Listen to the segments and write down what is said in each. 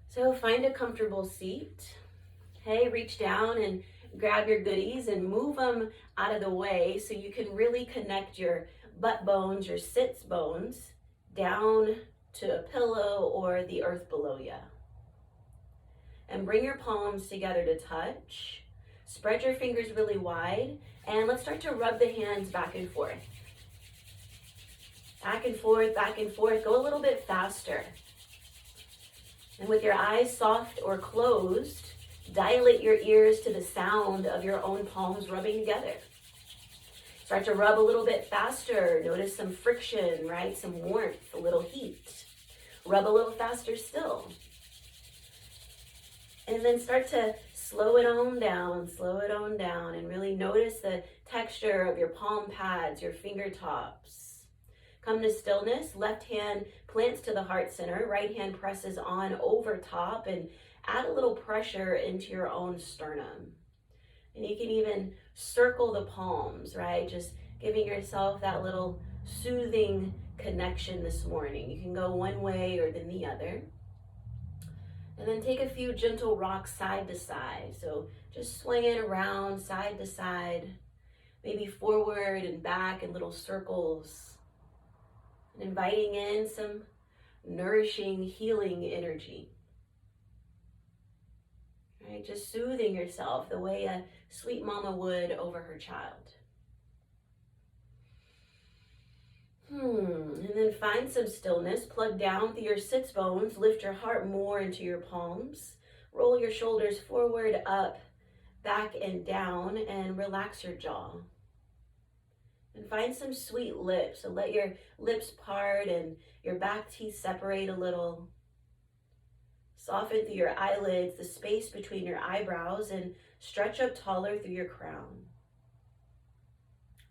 So find a comfortable seat. Okay, reach down and grab your goodies and move them out of the way so you can really connect your butt bones, your sits bones, down to a pillow or the earth below you. And bring your palms together to touch. Spread your fingers really wide, and let's start to rub the hands back and forth. Back and forth, back and forth. Go a little bit faster. And with your eyes soft or closed, dilate your ears to the sound of your own palms rubbing together. Start to rub a little bit faster. Notice some friction, right? Some warmth, a little heat. Rub a little faster still. And then start to slow it on down, and really notice the texture of your palm pads, your finger tops. Come to stillness. Left hand plants to the heart center. Right hand presses on over top, and add a little pressure into your own sternum. And you can even circle the palms, right? Just giving yourself that little soothing connection this morning. You can go one way or then the other. And then take a few gentle rocks side to side. So just swing it around side to side, maybe forward and back in little circles. And inviting in some nourishing, healing energy. Right? Just soothing yourself the way a sweet mama would over her child. And then find some stillness. Plug down through your sits bones. Lift your heart more into your palms. Roll your shoulders forward, up, back, and down, and relax your jaw. And find some sweet lips. So let your lips part and your back teeth separate a little. Soften through your eyelids, the space between your eyebrows, and stretch up taller through your crown.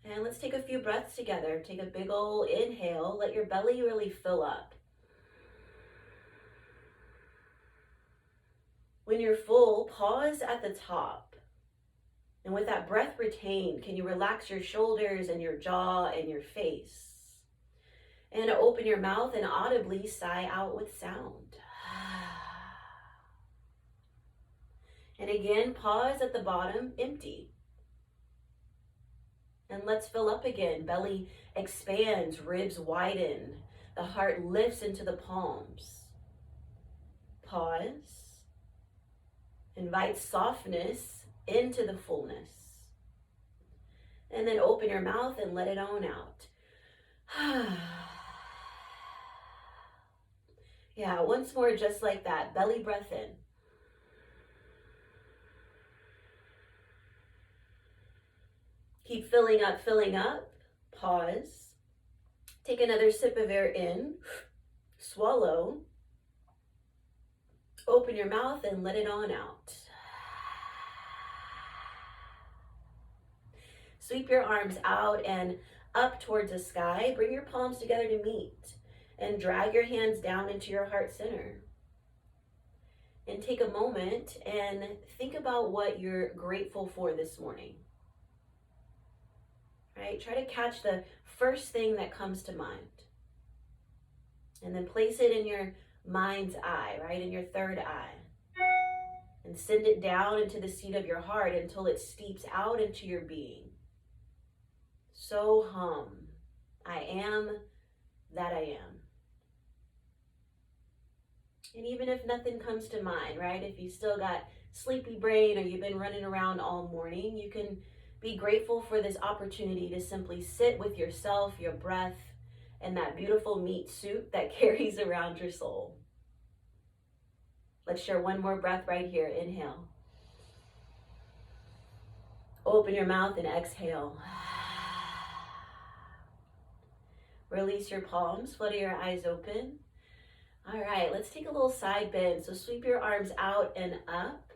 And let's take a few breaths together. Take a big ol' inhale. Let your belly really fill up. When you're full, pause at the top. And with that breath retained, can you relax your shoulders and your jaw and your face? And open your mouth and audibly sigh out with sound. And again, pause at the bottom, empty. And let's fill up again. Belly expands, ribs widen. The heart lifts into the palms. Pause. Invite softness into the fullness. And then open your mouth and let it on out. Yeah, once more just like that. Belly breath in. Keep filling up, pause. Take another sip of air in, swallow. Open your mouth and let it on out. Sweep your arms out and up towards the sky. Bring your palms together to meet and drag your hands down into your heart center. And take a moment and think about what you're grateful for this morning. Right? Try to catch the first thing that comes to mind. And then place it in your mind's eye, right? In your third eye. And send it down into the seat of your heart until it steeps out into your being. So hum. I am that I am. And even if nothing comes to mind, right? If you still got sleepy brain or you've been running around all morning, you can be grateful for this opportunity to simply sit with yourself, your breath, and that beautiful meat soup that carries around your soul. Let's share one more breath right here. Inhale. Open your mouth and exhale. Release your palms, flutter your eyes open. All right, let's take a little side bend. So sweep your arms out and up.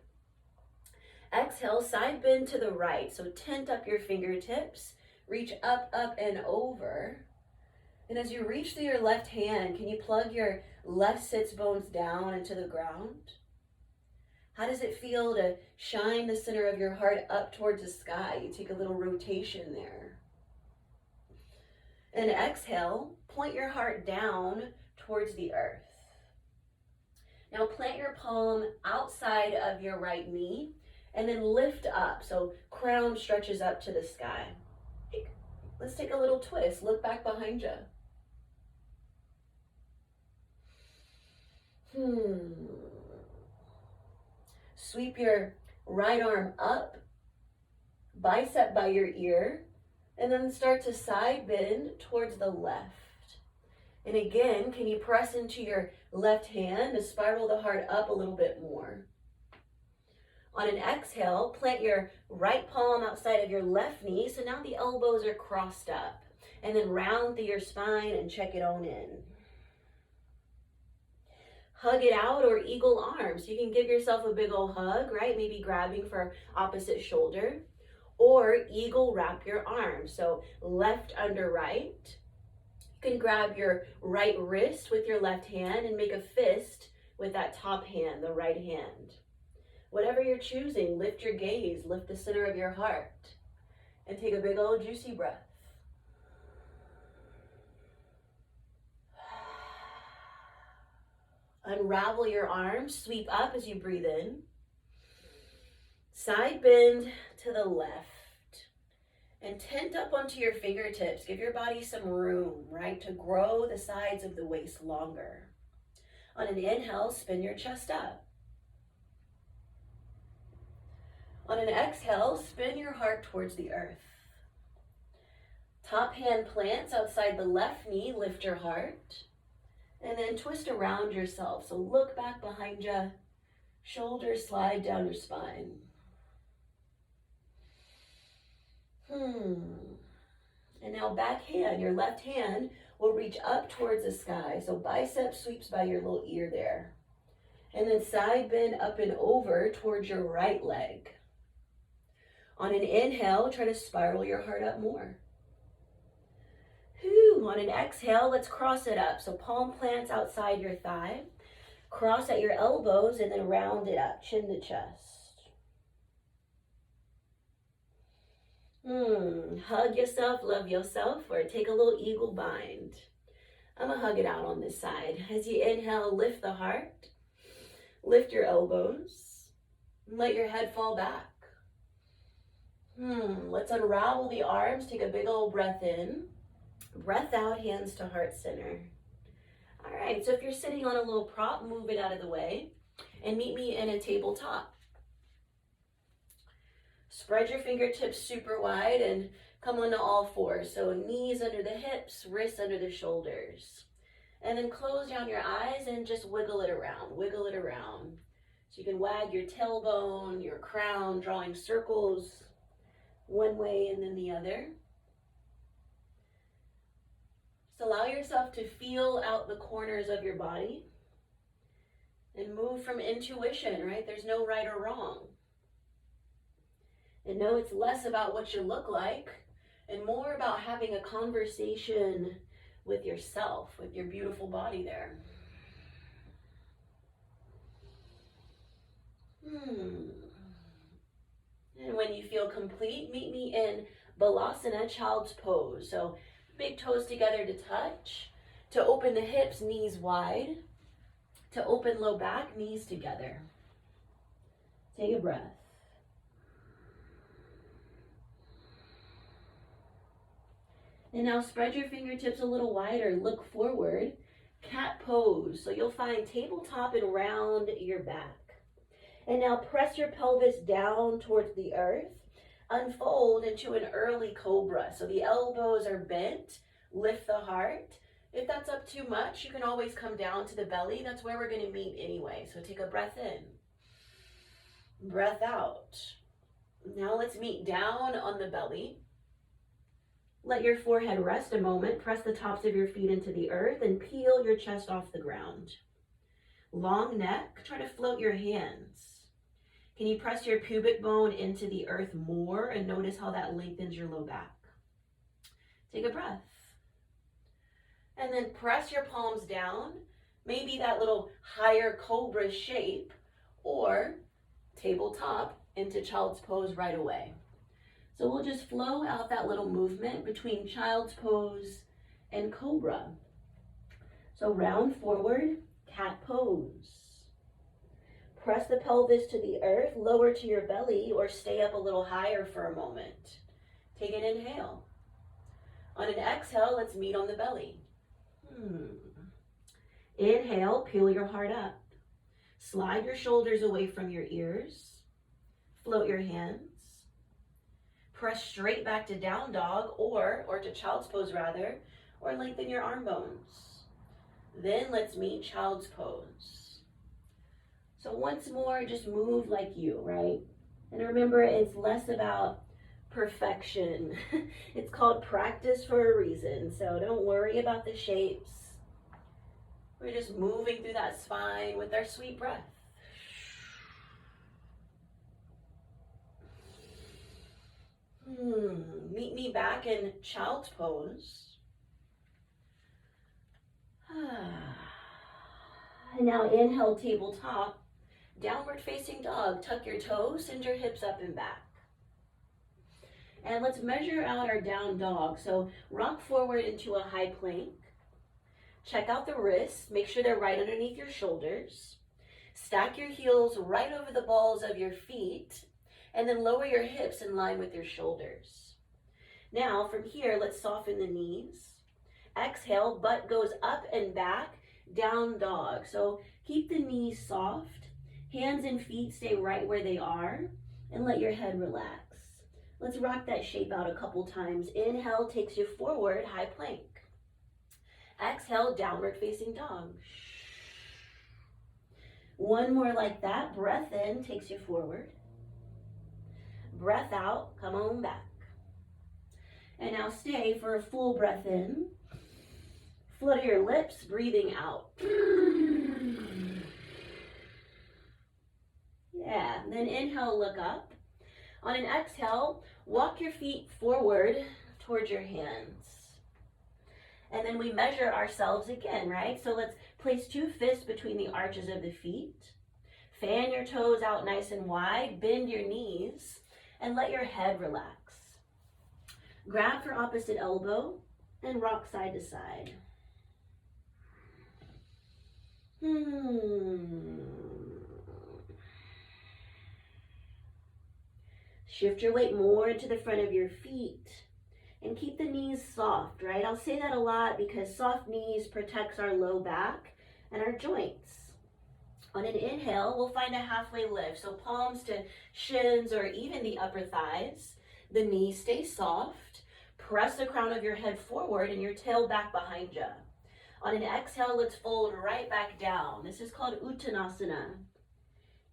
Exhale, side bend to the right. So tent up your fingertips, reach up, up, and over. And as you reach through your left hand, can you plug your left sits bones down into the ground? How does it feel to shine the center of your heart up towards the sky? You take a little rotation there. And exhale, point your heart down towards the earth. Now plant your palm outside of your right knee and then lift up. So crown stretches up to the sky. Let's take a little twist. Look back behind you. Sweep your right arm up, bicep by your ear, and then start to side bend towards the left. And again, can you press into your left hand to spiral the heart up a little bit more? On an exhale, plant your right palm outside of your left knee, so now the elbows are crossed up. And then round through your spine and check it on in. Hug it out or eagle arms. You can give yourself a big old hug, right? Maybe grabbing for opposite shoulder. Or eagle wrap your arms. So left under right. You can grab your right wrist with your left hand and make a fist with that top hand, the right hand. Whatever you're choosing, lift your gaze, lift the center of your heart, and take a big old juicy breath. Unravel your arms, sweep up as you breathe in. Side bend to the left. And tent up onto your fingertips. Give your body some room, right, to grow the sides of the waist longer. On an inhale, spin your chest up. On an exhale, spin your heart towards the earth. Top hand plants outside the left knee, lift your heart. And then twist around yourself. So look back behind you, shoulders slide down your spine. And now back hand, your left hand will reach up towards the sky. So bicep sweeps by your little ear there. And then side bend up and over towards your right leg. On an inhale, try to spiral your heart up more. On an exhale, let's cross it up. So palm plants outside your thigh. Cross at your elbows and then round it up, chin to chest. Hug yourself, love yourself, or take a little eagle bind. I'm gonna hug it out on this side. As you inhale, lift the heart, lift your elbows, and let your head fall back. Let's unravel the arms, take a big old breath in, breath out, hands to heart center. All right, so if you're sitting on a little prop, move it out of the way and meet me in a tabletop. Spread your fingertips super wide and come onto all fours. So knees under the hips, wrists under the shoulders. And then close down your eyes and just wiggle it around, wiggle it around. So you can wag your tailbone, your crown, drawing circles one way and then the other. Just allow yourself to feel out the corners of your body and move from intuition, right? There's no right or wrong. And know it's less about what you look like and more about having a conversation with yourself, with your beautiful body there. And when you feel complete, meet me in Balasana, child's pose. So big toes together to touch, to open the hips, knees wide, to open low back, knees together. Take a breath. And now spread your fingertips a little wider, look forward, cat pose. So you'll find tabletop and round your back. And now press your pelvis down towards the earth, unfold into an early cobra. So the elbows are bent, lift the heart. If that's up too much, you can always come down to the belly. That's where we're gonna meet anyway. So take a breath in, breath out. Now let's meet down on the belly. Let your forehead rest a moment. Press the tops of your feet into the earth and peel your chest off the ground. Long neck, try to float your hands. Can you press your pubic bone into the earth more and notice how that lengthens your low back? Take a breath. And then press your palms down, maybe that little higher cobra shape, or tabletop into child's pose right away. So we'll just flow out that little movement between child's pose and cobra. So round forward, cat pose. Press the pelvis to the earth, lower to your belly, or stay up a little higher for a moment. Take an inhale. On an exhale, let's meet on the belly. Inhale, peel your heart up. Slide your shoulders away from your ears. Float your hands. Press straight back to down dog or to child's pose rather, or lengthen your arm bones. Then let's meet child's pose. So once more, just move like you, right? And remember, it's less about perfection. It's called practice for a reason. So don't worry about the shapes. We're just moving through that spine with our sweet breath. Meet me back in child's pose. And now inhale, tabletop. Downward facing dog. Tuck your toes, send your hips up and back. And let's measure out our down dog. So rock forward into a high plank. Check out the wrists. Make sure they're right underneath your shoulders. Stack your heels right over the balls of your feet. And then lower your hips in line with your shoulders. Now from here, let's soften the knees. Exhale, butt goes up and back, down dog. So keep the knees soft. Hands and feet stay right where they are. And let your head relax. Let's rock that shape out a couple times. Inhale takes you forward, high plank. Exhale, downward facing dog. One more like that. Breath in takes you forward. Breath out, come on back. And now stay for a full breath in. Flutter your lips, breathing out. Yeah, then inhale, look up. On an exhale, walk your feet forward towards your hands. And then we measure ourselves again, right? So let's place 2 fists between the arches of the feet. Fan your toes out nice and wide, bend your knees, and let your head relax. Grab for opposite elbow and rock side to side. Shift your weight more into the front of your feet and keep the knees soft, right? I'll say that a lot because soft knees protects our low back and our joints. On an inhale, we'll find a halfway lift. So palms to shins or even the upper thighs. The knees stay soft. Press the crown of your head forward and your tail back behind you. On an exhale, let's fold right back down. This is called Uttanasana.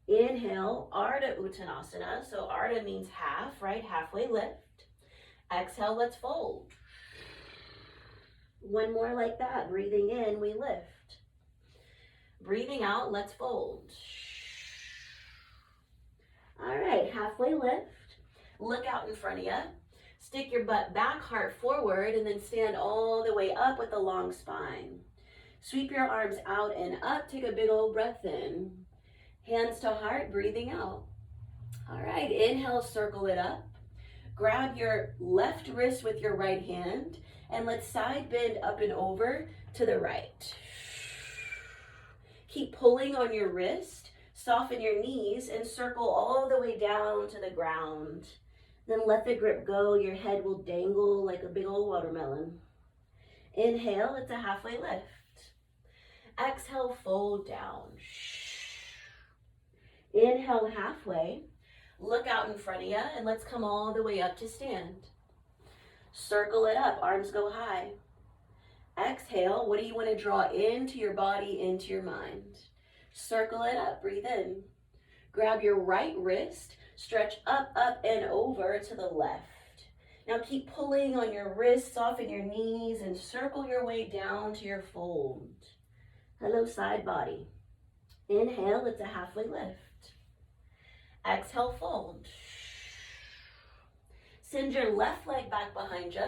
Inhale, Ardha Uttanasana. So Ardha means half, right? Halfway lift. Exhale, let's fold. One more like that. Breathing in, we lift. Breathing out, let's fold. All right, halfway lift. Look out in front of you. Stick your butt back, heart forward, and then stand all the way up with a long spine. Sweep your arms out and up. Take a big old breath in. Hands to heart, breathing out. All right, inhale, circle it up. Grab your left wrist with your right hand, and let's side bend up and over to the right. Keep pulling on your wrist, soften your knees, and circle all the way down to the ground. Then let the grip go. Your head will dangle like a big old watermelon. Inhale, it's a halfway lift. Exhale, fold down. Inhale, halfway. Look out in front of you, and let's come all the way up to stand. Circle it up, arms go high. Exhale, what do you want to draw into your body, into your mind? Circle it up, breathe in. Grab your right wrist, stretch up, up, and over to the left. Now keep pulling on your wrist, soften your knees, and circle your way down to your fold. Hello, side body. Inhale, it's a halfway lift. Exhale, fold. Send your left leg back behind you.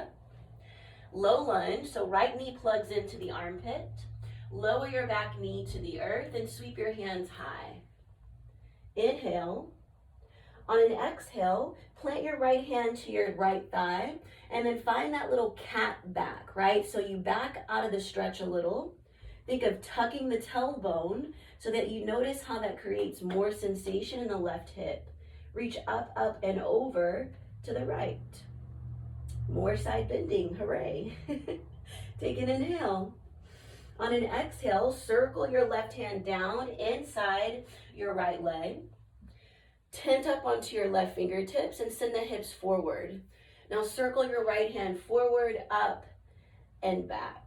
Low lunge, so right knee plugs into the armpit. Lower your back knee to the earth and sweep your hands high. Inhale. On an exhale, plant your right hand to your right thigh and then find that little cat back, right? So you back out of the stretch a little. Think of tucking the tailbone so that you notice how that creates more sensation in the left hip. Reach up, up, and over to the right. More side bending, hooray. Take an inhale. On an exhale, circle your left hand down inside your right leg. Tent up onto your left fingertips and send the hips forward. Now circle your right hand forward, up, and back.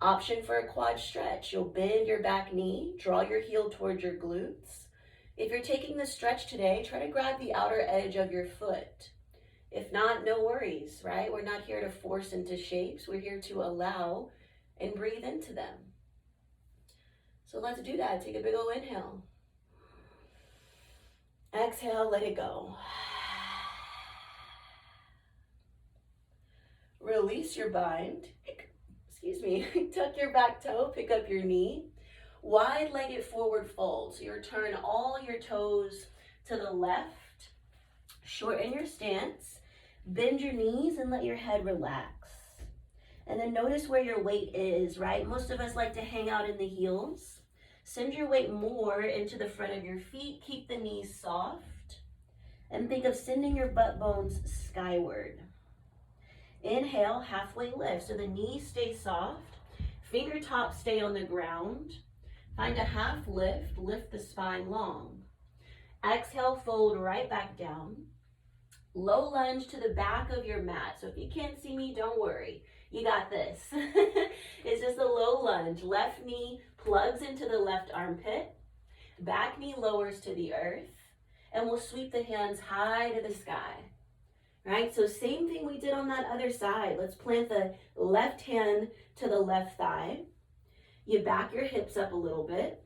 Option for a quad stretch. You'll bend your back knee, draw your heel towards your glutes. If you're taking the stretch today, try to grab the outer edge of your foot. If not, no worries, right? We're not here to force into shapes. We're here to allow and breathe into them. So let's do that. Take a big old inhale. Exhale, let it go. Release your bind. Tuck your back toe, pick up your knee. Wide-legged forward fold. So you turn all your toes to the left. Shorten your stance. Bend your knees and let your head relax. And then notice where your weight is, right? Most of us like to hang out in the heels. Send your weight more into the front of your feet. Keep the knees soft. And think of sending your butt bones skyward. Inhale, halfway lift. So the knees stay soft. Fingertips stay on the ground. Find a half lift. Lift the spine long. Exhale, fold right back down. Low lunge to the back of your mat. So if you can't see me, don't worry. You got this. It's just a low lunge. Left knee plugs into the left armpit. Back knee lowers to the earth. And we'll sweep the hands high to the sky. Right? So same thing we did on that other side. Let's plant the left hand to the left thigh. You back your hips up a little bit.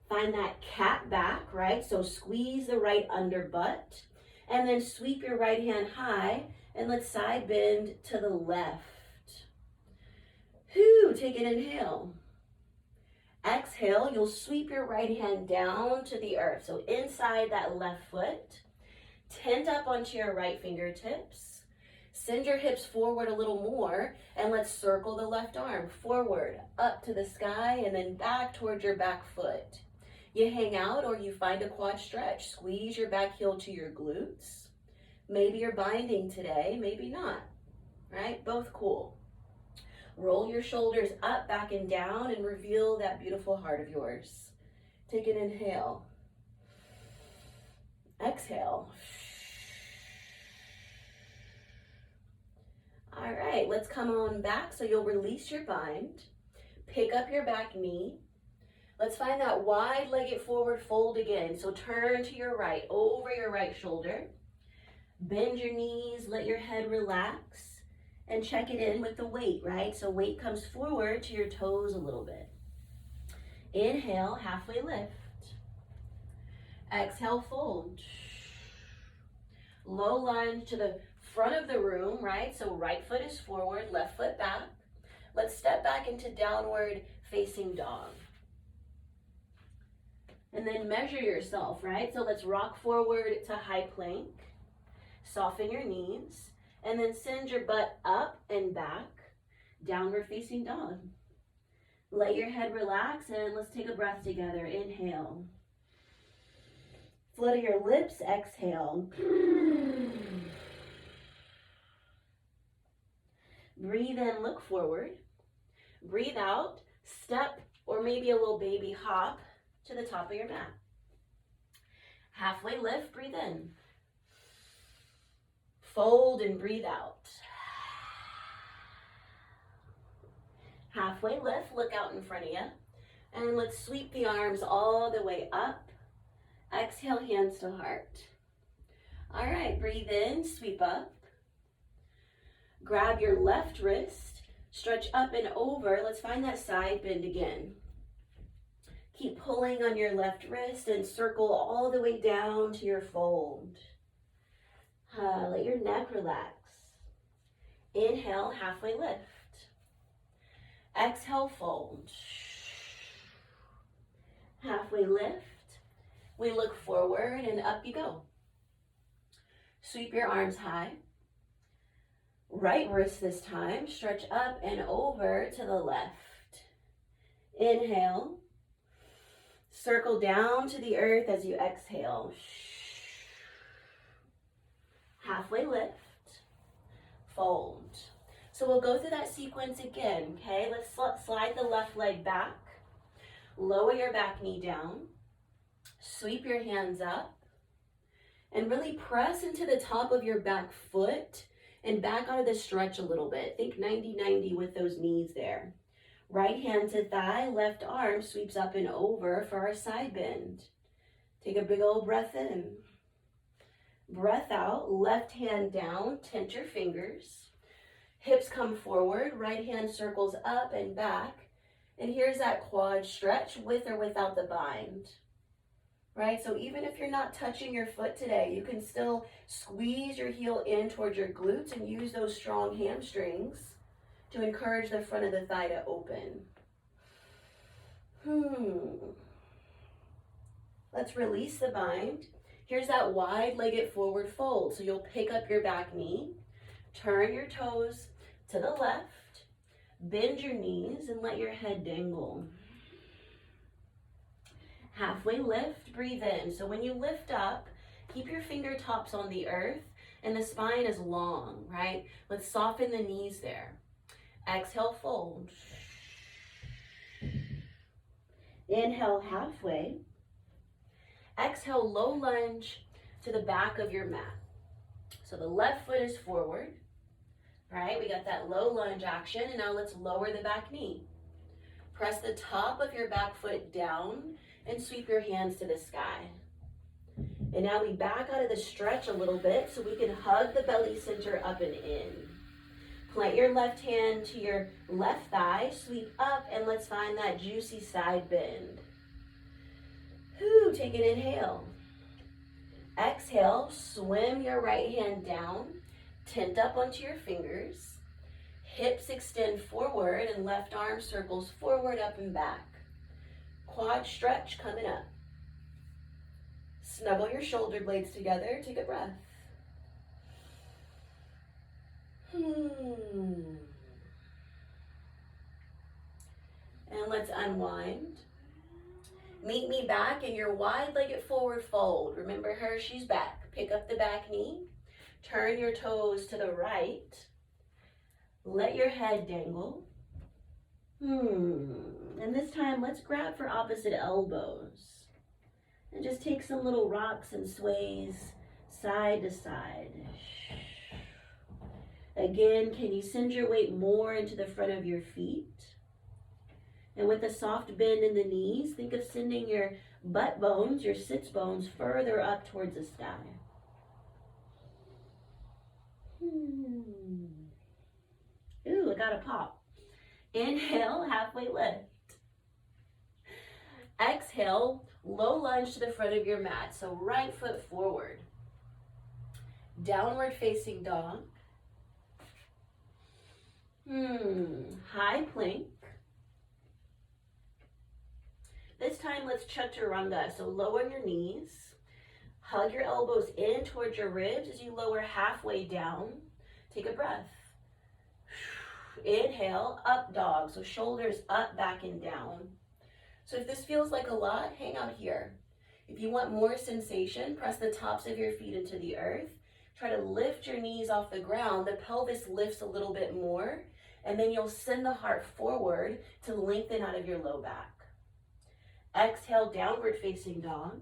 Find that cat back, right? So squeeze the right under butt. And then sweep your right hand high. And let's side bend to the left. Take an inhale. Exhale, you'll sweep your right hand down to the earth. So inside that left foot. Tent up onto your right fingertips. Send your hips forward a little more. And let's circle the left arm forward, up to the sky, and then back towards your back foot. You hang out or you find a quad stretch. Squeeze your back heel to your glutes. Maybe you're binding today, maybe not, right? Both cool. Roll your shoulders up, back, and down and reveal that beautiful heart of yours. Take an inhale. Exhale. All right, let's come on back. So you'll release your bind. Pick up your back knee. Let's find that wide-legged forward fold again. So turn to your right, over your right shoulder. Bend your knees, let your head relax. And check it in with the weight, right? So weight comes forward to your toes a little bit. Inhale, halfway lift. Exhale, fold. Low lunge to the front of the room, right? So right foot is forward, left foot back. Let's step back into downward facing dog. And then measure yourself, right? So let's rock forward to high plank. Soften your knees. And then send your butt up and back, downward facing dog. Let your head relax and let's take a breath together. Inhale. Flutter your lips, exhale. Breathe in, look forward. Breathe out, step or maybe a little baby hop to the top of your mat. Halfway lift, breathe in. Fold and breathe out. Halfway lift, look out in front of you. And let's sweep the arms all the way up. Exhale, hands to heart. All right, breathe in, sweep up. Grab your left wrist, stretch up and over. Let's find that side bend again. Keep pulling on your left wrist and circle all the way down to your fold. Let your neck relax. Inhale, halfway lift. Exhale, fold. Halfway lift. We look forward and up you go. Sweep your arms high. Right wrist this time. Stretch up and over to the left. Inhale. Circle down to the earth as you exhale. Halfway lift. Fold. So we'll go through that sequence again, okay? Let's slide the left leg back. Lower your back knee down. Sweep your hands up. And really press into the top of your back foot and back out of the stretch a little bit. Think 90-90 with those knees there. Right hand to thigh, left arm sweeps up and over for our side bend. Take a big old breath in. Breath out, left hand down, tent your fingers. Hips come forward, right hand circles up and back. And here's that quad stretch with or without the bind. Right, so even if you're not touching your foot today, you can still squeeze your heel in towards your glutes and use those strong hamstrings to encourage the front of the thigh to open. Let's release the bind. Here's that wide-legged forward fold. So you'll pick up your back knee, turn your toes to the left, bend your knees, and let your head dangle. Halfway lift, breathe in. So when you lift up, keep your fingertips on the earth and the spine is long, right? Let's soften the knees there. Exhale, fold. Inhale, halfway. Exhale, low lunge to the back of your mat. So the left foot is forward, right? We got that low lunge action, and now let's lower the back knee. Press the top of your back foot down and sweep your hands to the sky. And now we back out of the stretch a little bit so we can hug the belly center up and in. Plant your left hand to your left thigh, sweep up, and let's find that juicy side bend. Take an inhale. Exhale, swim your right hand down, tent up onto your fingers. Hips extend forward and left arm circles forward, up and back. Quad stretch coming up. Snuggle your shoulder blades together, take a breath. And let's unwind. Meet me back in your wide-legged forward fold. Remember her, she's back. Pick up the back knee. Turn your toes to the right. Let your head dangle. And this time, let's grab for opposite elbows. And just take some little rocks and sways side to side. Again, can you send your weight more into the front of your feet? And with a soft bend in the knees, think of sending your butt bones, your sits bones, further up towards the sky. Ooh, I got a pop. Inhale, halfway lift. Exhale, low lunge to the front of your mat. So right foot forward. Downward facing dog. High plank. This time, let's chaturanga. So lower your knees. Hug your elbows in towards your ribs as you lower halfway down. Take a breath. Inhale, up dog. So shoulders up, back, and down. So if this feels like a lot, hang out here. If you want more sensation, press the tops of your feet into the earth. Try to lift your knees off the ground. The pelvis lifts a little bit more, and then you'll send the heart forward to lengthen out of your low back. Exhale, downward facing dog.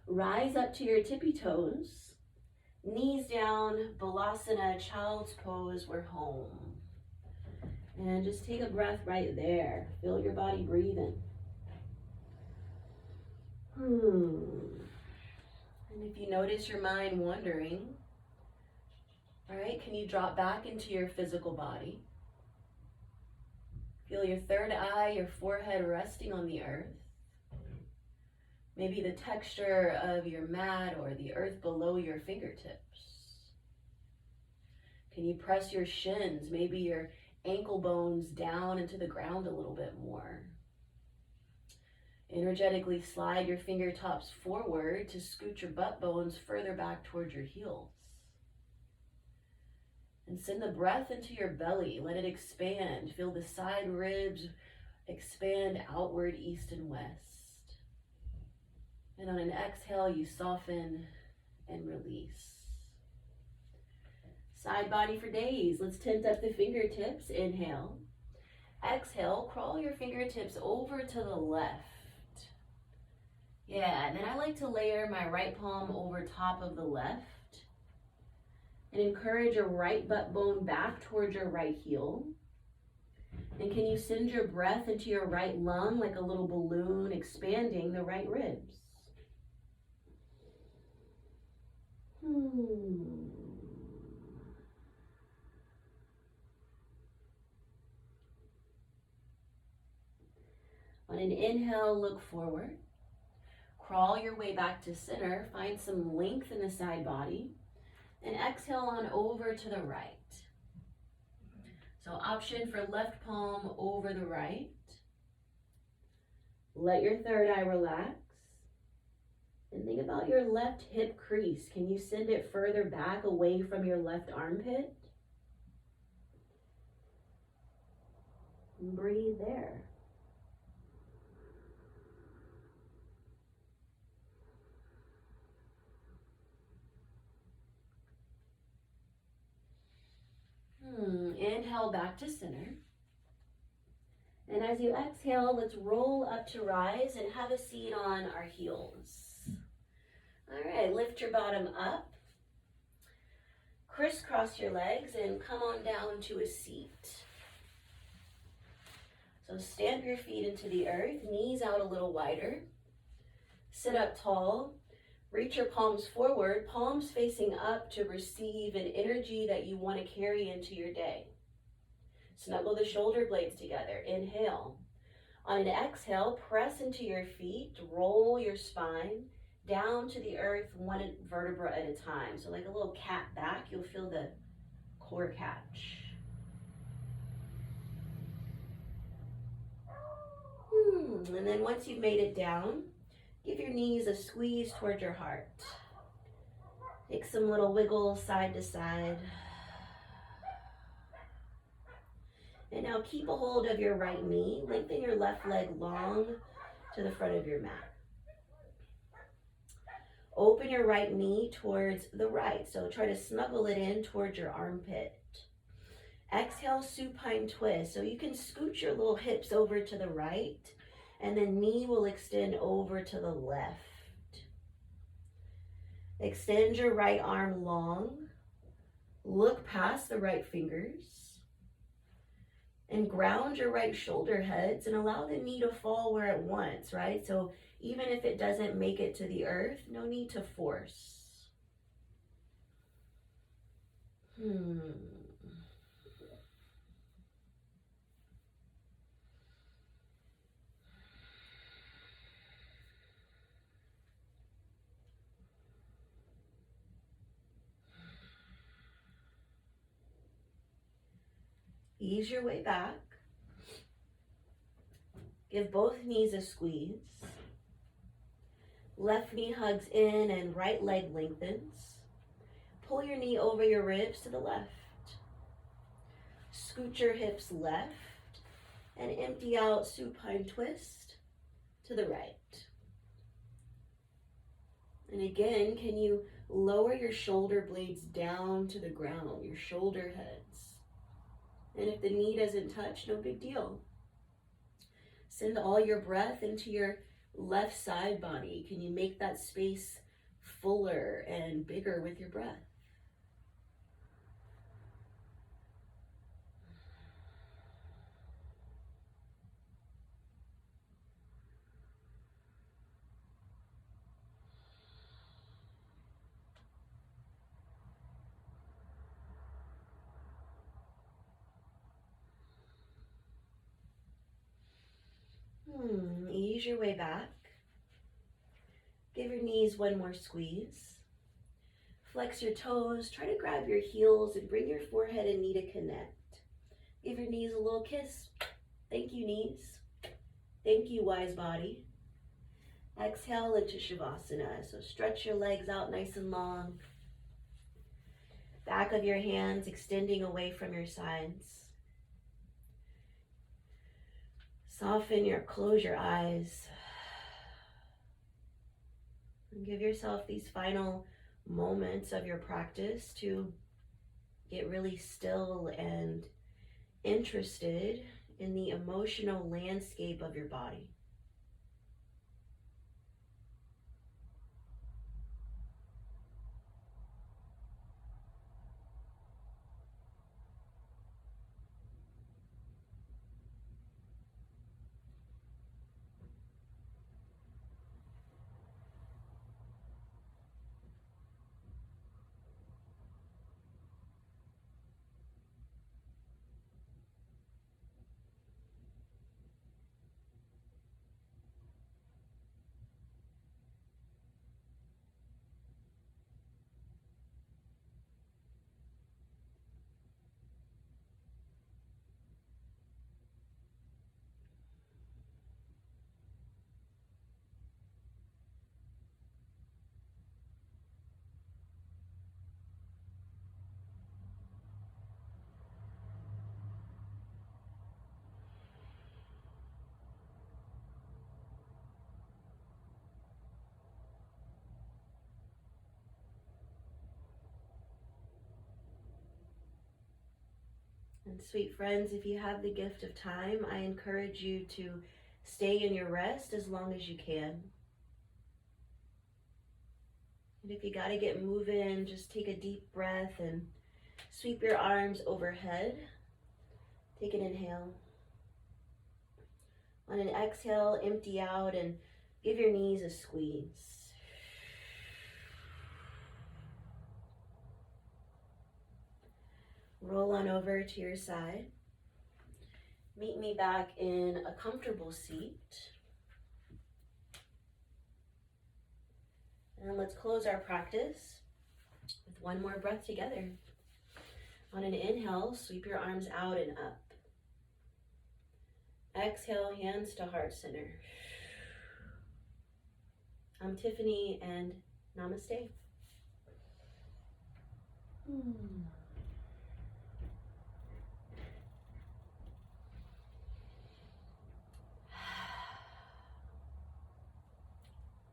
Rise up to your tippy toes. Knees down, Balasana, child's pose, we're home. And just take a breath right there. Feel your body breathing. And if you notice your mind wandering, all right, can you drop back into your physical body? Feel your third eye, your forehead resting on the earth. Maybe the texture of your mat or the earth below your fingertips. Can you press your shins, maybe your ankle bones down into the ground a little bit more? Energetically slide your fingertips forward to scoot your butt bones further back towards your heels. And send the breath into your belly. Let it expand. Feel the side ribs Expand outward, east and west. And on an exhale, you soften and release. Side body for days. Let's tent up the fingertips. Inhale. Exhale, crawl your fingertips over to the left. Yeah, and then I like to layer my right palm over top of the left. And encourage your right butt bone back towards your right heel. And can you send your breath into your right lung like a little balloon, expanding the right ribs? On an inhale, look forward. Crawl your way back to center. Find some length in the side body. And exhale on over to the right. So option for left palm over the right. Let your third eye relax. And think about your left hip crease. Can you send it further back away from your left armpit? And breathe there. Inhale back to center. And as you exhale, let's roll up to rise and have a seat on our heels. All right, lift your bottom up. Crisscross your legs and come on down to a seat. So stamp your feet into the earth, knees out a little wider. Sit up tall. Reach your palms forward, palms facing up to receive an energy that you want to carry into your day. Snuggle the shoulder blades together. Inhale. On an exhale, press into your feet, roll your spine down to the earth, one vertebra at a time. So like a little cat back, you'll feel the core catch. And then once you've made it down, give your knees a squeeze towards your heart. Take some little wiggles side to side. And now keep a hold of your right knee. Lengthen your left leg long to the front of your mat. Open your right knee towards the right. So try to snuggle it in towards your armpit. Exhale, supine twist. So you can scoot your little hips over to the right. And then knee will extend over to the left. Extend your right arm long. Look past the right fingers. And ground your right shoulder heads and allow the knee to fall where it wants, right? So even if it doesn't make it to the earth, no need to force. Ease your way back. Give both knees a squeeze. Left knee hugs in and right leg lengthens. Pull your knee over your ribs to the left. Scoot your hips left and empty out supine twist to the right. And again, can you lower your shoulder blades down to the ground, your shoulder heads? And if the knee doesn't touch, no big deal. Send all your breath into your left side body. Can you make that space fuller and bigger with your breath? Ease your way back. Give your knees one more squeeze. Flex your toes. Try to grab your heels and bring your forehead and knee to connect. Give your knees a little kiss. Thank you, knees. Thank you, wise body. Exhale into Shavasana. So stretch your legs out nice and long. Back of your hands extending away from your sides. Close your eyes. And give yourself these final moments of your practice to get really still and interested in the emotional landscape of your body. And sweet friends, if you have the gift of time, I encourage you to stay in your rest as long as you can. And if you got to get moving, just take a deep breath and sweep your arms overhead. Take an inhale. On an exhale, empty out and give your knees a squeeze. Roll on over to your side. Meet me back in a comfortable seat. And let's close our practice with one more breath together. On an inhale, sweep your arms out and up. Exhale, hands to heart center. I'm Tiffany and namaste.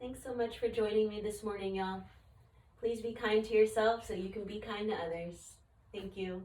Thanks so much for joining me this morning, y'all. Please be kind to yourself so you can be kind to others. Thank you.